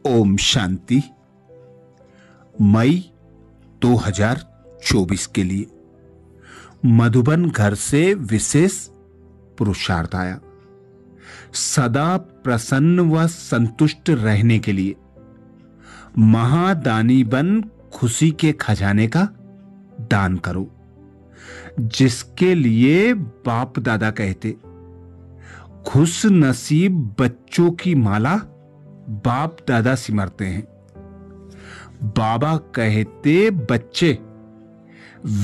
ओम शांति। मई 2024 के लिए मधुबन घर से विशेष पुरुषार्थ आया। सदा प्रसन्न व संतुष्ट रहने के लिए महादानी बन खुशी के खजाने का दान करो, जिसके लिए बाप दादा कहते खुश नसीब बच्चों की माला बाप दादा सिमरते हैं। बाबा कहते बच्चे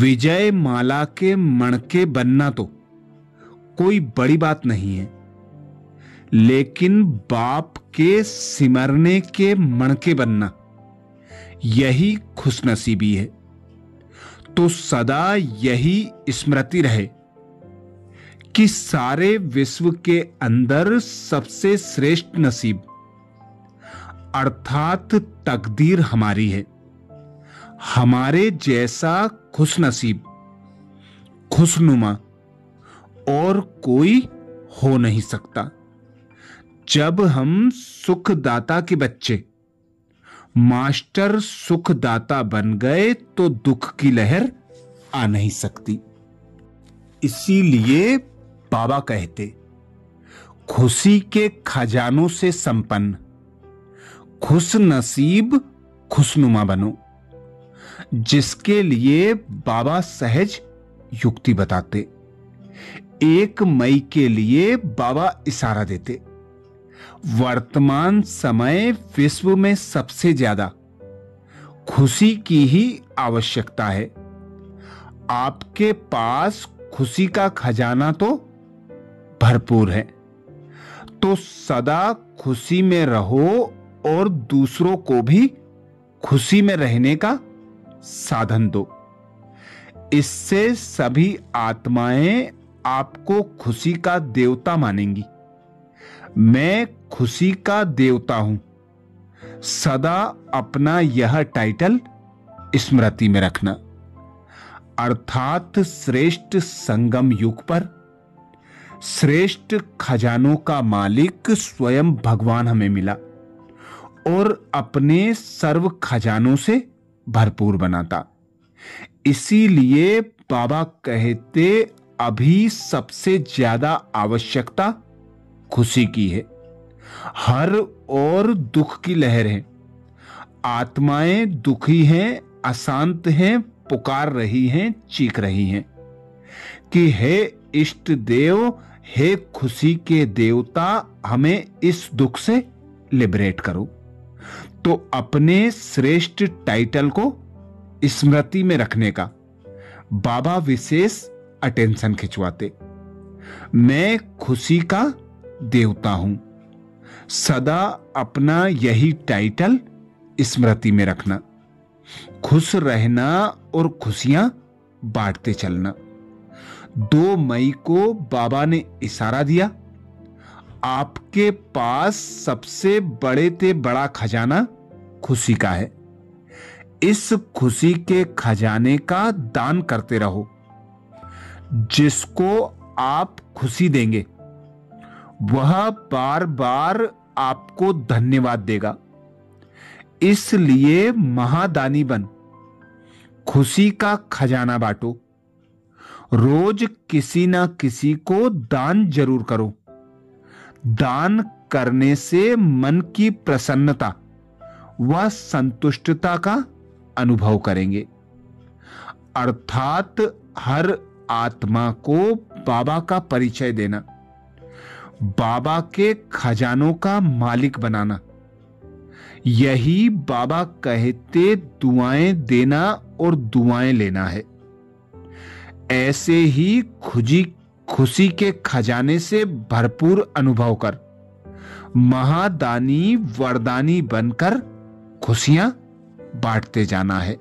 विजय माला के मणके बनना तो कोई बड़ी बात नहीं है, लेकिन बाप के सिमरने के मणके बनना यही खुशनसीबी है। तो सदा यही स्मृति रहे कि सारे विश्व के अंदर सबसे श्रेष्ठ नसीब अर्थात तकदीर हमारी है। हमारे जैसा खुशनसीब खुशनुमा और कोई हो नहीं सकता। जब हम सुखदाता के बच्चे मास्टर सुखदाता बन गए तो दुख की लहर आ नहीं सकती। इसीलिए बाबा कहते खुशी के खजानों से संपन्न खुश नसीब खुशनुमा बनो, जिसके लिए बाबा सहज युक्ति बताते। 1 मई के लिए बाबा इशारा देते। वर्तमान समय विश्व में सबसे ज्यादा खुशी की ही आवश्यकता है। आपके पास खुशी का खजाना तो भरपूर है, तो सदा खुशी में रहो और दूसरों को भी खुशी में रहने का साधन दो। इससे सभी आत्माएं आपको खुशी का देवता मानेंगी। मैं खुशी का देवता हूं। सदा अपना यह टाइटल स्मृति में रखना। अर्थात श्रेष्ठ संगम युग पर श्रेष्ठ खजानों का मालिक स्वयं भगवान हमें मिला और अपने सर्व खजानों से भरपूर बनाता। इसीलिए बाबा कहते अभी सबसे ज्यादा आवश्यकता खुशी की है। हर और दुख की लहर है। आत्माएं दुखी हैं, अशांत हैं, पुकार रही हैं, चीख रही हैं कि हे इष्ट देव, हे खुशी के देवता, हमें इस दुख से लिबरेट करो। तो अपने श्रेष्ठ टाइटल को स्मृति में रखने का बाबा विशेष अटेंशन खिंचवाते। मैं खुशी का देवता हूं। सदा अपना यही टाइटल स्मृति में रखना, खुश रहना और खुशियां बांटते चलना। 2 मई को बाबा ने इशारा दिया, आपके पास सबसे बड़े ते बड़ा खजाना खुशी का है। इस खुशी के खजाने का दान करते रहो। जिसको आप खुशी देंगे वह बार बार आपको धन्यवाद देगा। इसलिए महादानी बन खुशी का खजाना बांटो। रोज किसी ना किसी को दान जरूर करो। दान करने से मन की प्रसन्नता व संतुष्टता का अनुभव करेंगे। अर्थात हर आत्मा को बाबा का परिचय देना, बाबा के खजानों का मालिक बनाना, यही बाबा कहते दुआएं देना और दुआएं लेना है। ऐसे ही खुशी के खजाने से भरपूर अनुभव कर महादानी वरदानी बनकर खुशियां बांटते जाना है।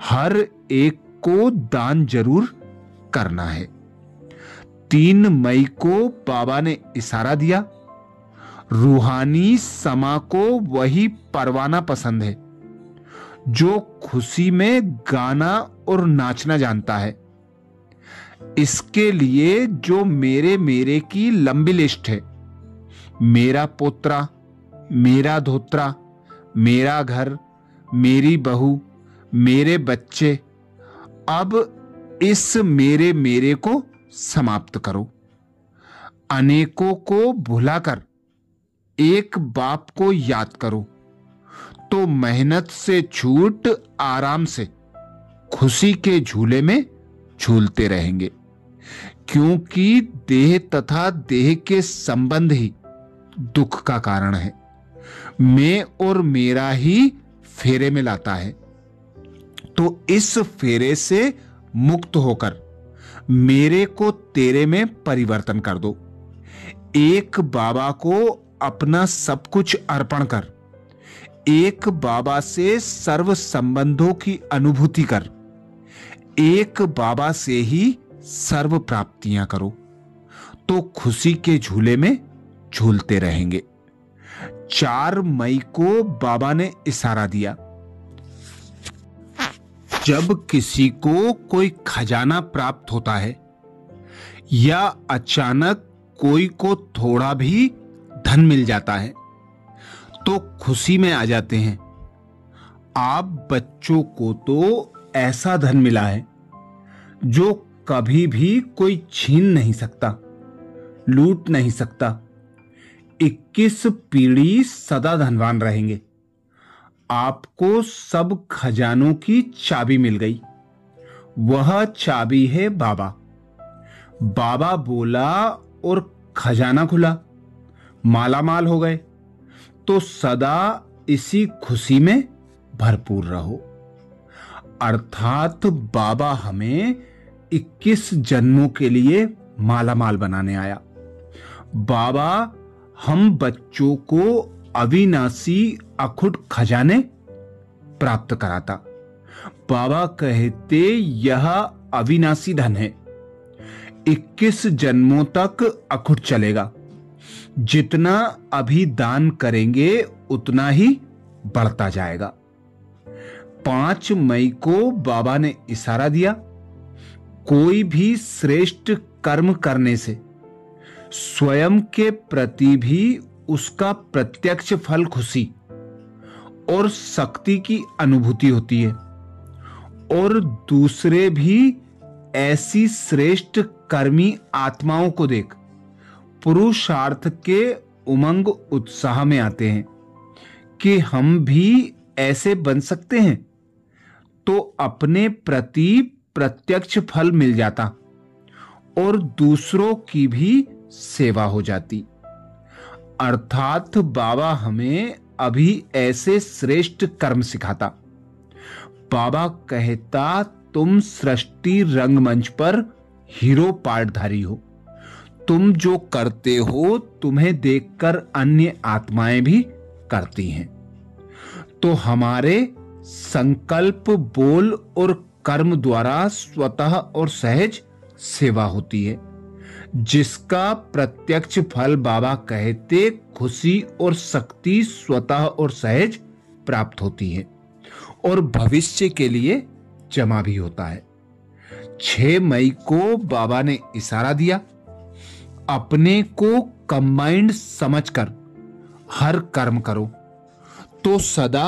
हर एक को दान जरूर करना है। 3 मई को बाबा ने इशारा दिया, रूहानी समा को वही परवाना पसंद है जो खुशी में गाना और नाचना जानता है। इसके लिए जो मेरे की लंबी लिस्ट है, मेरा पोत्रा, मेरा धोत्रा, मेरा घर, मेरी बहू, मेरे बच्चे, अब इस मेरे मेरे को समाप्त करो। अनेकों को भुलाकर एक बाप को याद करो, तो मेहनत से छूट आराम से खुशी के झूले में झूलते रहेंगे। क्योंकि देह तथा देह के संबंध ही दुख का कारण है। मैं और मेरा ही फेरे में लाता है। तो इस फेरे से मुक्त होकर मेरे को तेरे में परिवर्तन कर दो। एक बाबा को अपना सब कुछ अर्पण कर, एक बाबा से सर्व संबंधों की अनुभूति कर, एक बाबा से ही सर्व प्राप्तियां करो, तो खुशी के झूले में झूलते रहेंगे। 4 मई को बाबा ने इशारा दिया। जब किसी को कोई खजाना प्राप्त होता है या अचानक कोई को थोड़ा भी धन मिल जाता है तो खुशी में आ जाते हैं। आप बच्चों को तो ऐसा धन मिला है जो कभी भी कोई छीन नहीं सकता, लूट नहीं सकता। 21 पीढ़ी सदा धनवान रहेंगे। आपको सब खजानों की चाबी मिल गई। वह चाबी है बाबा। बाबा बोला और खजाना खुला, मालामाल हो गए। तो सदा इसी खुशी में भरपूर रहो। अर्थात बाबा हमें 21 जन्मों के लिए मालामाल बनाने आया। बाबा हम बच्चों को अविनाशी अखुट खजाने प्राप्त कराता। बाबा कहते यह अविनाशी धन है, 21 जन्मों तक अखुट चलेगा। जितना अभी दान करेंगे उतना ही बढ़ता जाएगा। 5 मई को बाबा ने इशारा दिया, कोई भी श्रेष्ठ कर्म करने से स्वयं के प्रति भी उसका प्रत्यक्ष फल खुशी और शक्ति की अनुभूति होती है, और दूसरे भी ऐसी श्रेष्ठ कर्मी आत्माओं को देख पुरुषार्थ के उमंग उत्साह में आते हैं कि हम भी ऐसे बन सकते हैं। तो अपने प्रति प्रत्यक्ष फल मिल जाता और दूसरों की भी सेवा हो जाती। अर्थात बाबा हमें अभी ऐसे श्रेष्ठ कर्म सिखाता। बाबा कहता तुम सृष्टि रंगमंच पर हीरो पार्टधारी हो। तुम जो करते हो तुम्हें देखकर अन्य आत्माएं भी करती हैं। तो हमारे संकल्प, बोल और कर्म द्वारा स्वतः और सहज सेवा होती है, जिसका प्रत्यक्ष फल बाबा कहते खुशी और शक्ति स्वतः और सहज प्राप्त होती है और भविष्य के लिए जमा भी होता है। 6 मई को बाबा ने इशारा दिया, अपने को कंबाइंड समझकर हर कर्म करो तो सदा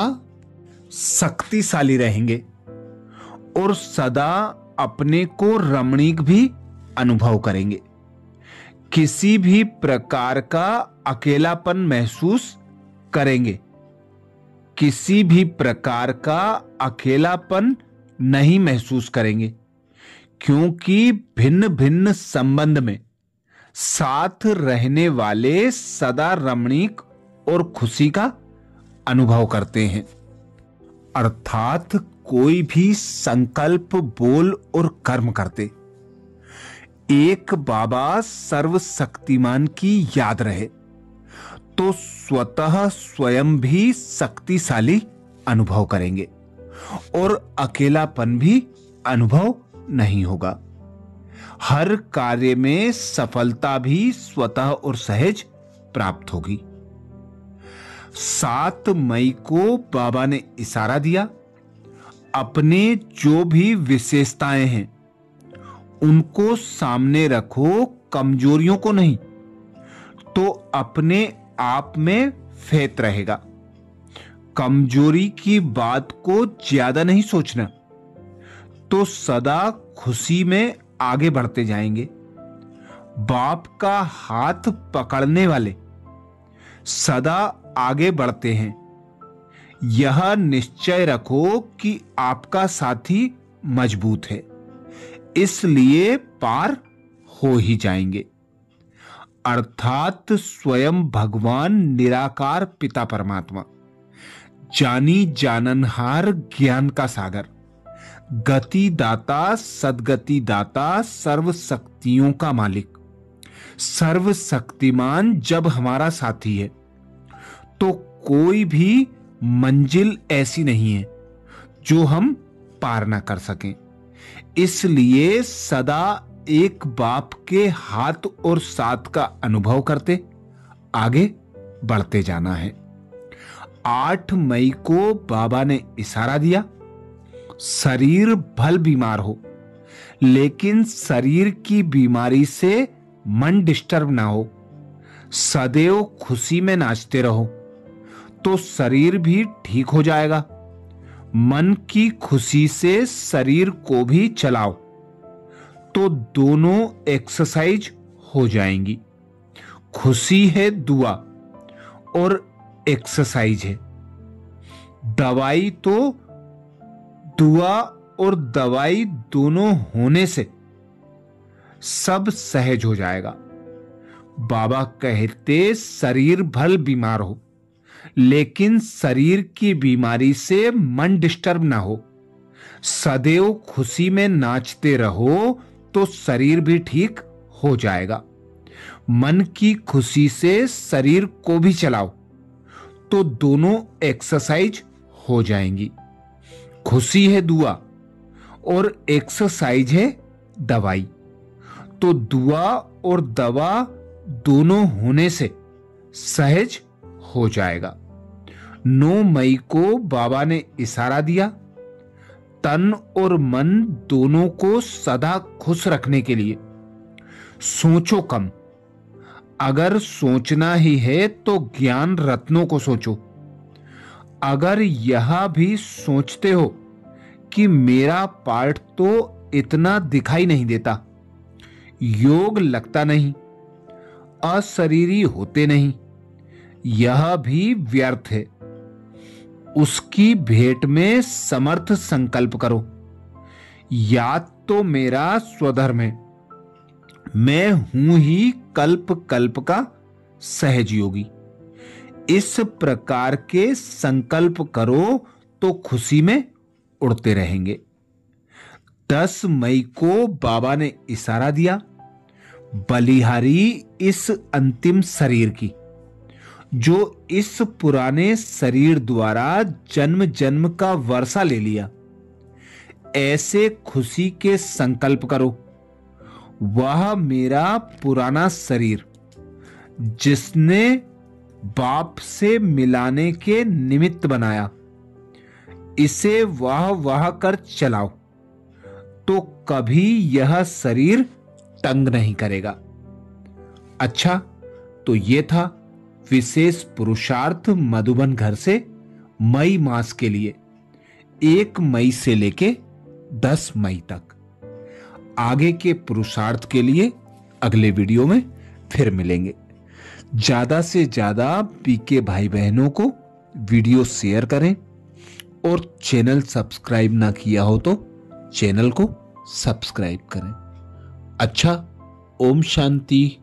शक्तिशाली रहेंगे और सदा अपने को रमणीक भी अनुभव करेंगे। किसी भी प्रकार का अकेलापन महसूस करेंगे, किसी भी प्रकार का अकेलापन नहीं महसूस करेंगे, क्योंकि भिन्न भिन्न संबंध में साथ रहने वाले सदा रमणीक और खुशी का अनुभव करते हैं। अर्थात कोई भी संकल्प, बोल और कर्म करते एक बाबा सर्वशक्तिमान की याद रहे तो स्वतः स्वयं भी शक्तिशाली अनुभव करेंगे और अकेलापन भी अनुभव नहीं होगा। हर कार्य में सफलता भी स्वतः और सहज प्राप्त होगी। 7 मई को बाबा ने इशारा दिया, अपने जो भी विशेषताएं हैं उनको सामने रखो, कमजोरियों को नहीं, तो अपने आप में फेत रहेगा। कमजोरी की बात को ज्यादा नहीं सोचना, तो सदा खुशी में आगे बढ़ते जाएंगे। बाप का हाथ पकड़ने वाले सदा आगे बढ़ते हैं। यह निश्चय रखो कि आपका साथी मजबूत है, इसलिए पार हो ही जाएंगे। अर्थात स्वयं भगवान निराकार पिता परमात्मा, जानी जाननहार ज्ञान का सागर, गति दाता सदगति दाता, सर्व शक्तियों का मालिक, सर्वशक्तिमान जब हमारा साथी है तो कोई भी मंजिल ऐसी नहीं है जो हम पार ना कर सकें। इसलिए सदा एक बाप के हाथ और साथ का अनुभव करते आगे बढ़ते जाना है। 8 मई को बाबा ने इशारा दिया, शरीर भल बीमार हो लेकिन शरीर की बीमारी से मन डिस्टर्ब ना हो, सदैव खुशी में नाचते रहो तो शरीर भी ठीक हो जाएगा। मन की खुशी से शरीर को भी चलाओ तो दोनों एक्सरसाइज हो जाएंगी। खुशी है दुआ और एक्सरसाइज है। दवाई तो दुआ और दवाई दोनों होने से सब सहज हो जाएगा। बाबा कहते शरीर भल बीमार हो लेकिन शरीर की बीमारी से मन डिस्टर्ब ना हो, सदैव खुशी में नाचते रहो तो शरीर भी ठीक हो जाएगा। मन की खुशी से शरीर को भी चलाओ तो दोनों एक्सरसाइज हो जाएंगी। खुशी है दुआ और एक्सरसाइज है दवाई, तो दुआ और दवा दोनों होने से सहज हो जाएगा। 9 मई को बाबा ने इशारा दिया, तन और मन दोनों को सदा खुश रखने के लिए सोचो कम। अगर सोचना ही है तो ज्ञान रत्नों को सोचो। अगर यह भी सोचते हो कि मेरा पार्ट तो इतना दिखाई नहीं देता, योग लगता नहीं, अशरीरी होते नहीं, यह भी व्यर्थ है, उसकी भेंट में समर्थ संकल्प करो। याद तो मेरा स्वधर्म है, मैं हूं ही कल्प कल्प का सहज योगी। इस प्रकार के संकल्प करो तो खुशी में उड़ते रहेंगे। 10 मई को बाबा ने इशारा दिया, बलिहारी इस अंतिम शरीर की, जो इस पुराने शरीर द्वारा जन्म जन्म का वर्षा ले लिया। ऐसे खुशी के संकल्प करो, वह मेरा पुराना शरीर जिसने बाप से मिलाने के निमित्त बनाया, इसे वाह कर चलाओ तो कभी यह शरीर तंग नहीं करेगा। अच्छा, तो ये था विशेष पुरुषार्थ मधुबन घर से मई मास के लिए 1 मई से लेके 10 मई तक। आगे के पुरुषार्थ के लिए अगले वीडियो में फिर मिलेंगे। ज्यादा से ज्यादा पीके भाई बहनों को वीडियो शेयर करें और चैनल सब्सक्राइब ना किया हो तो चैनल को सब्सक्राइब करें। अच्छा, ओम शांति।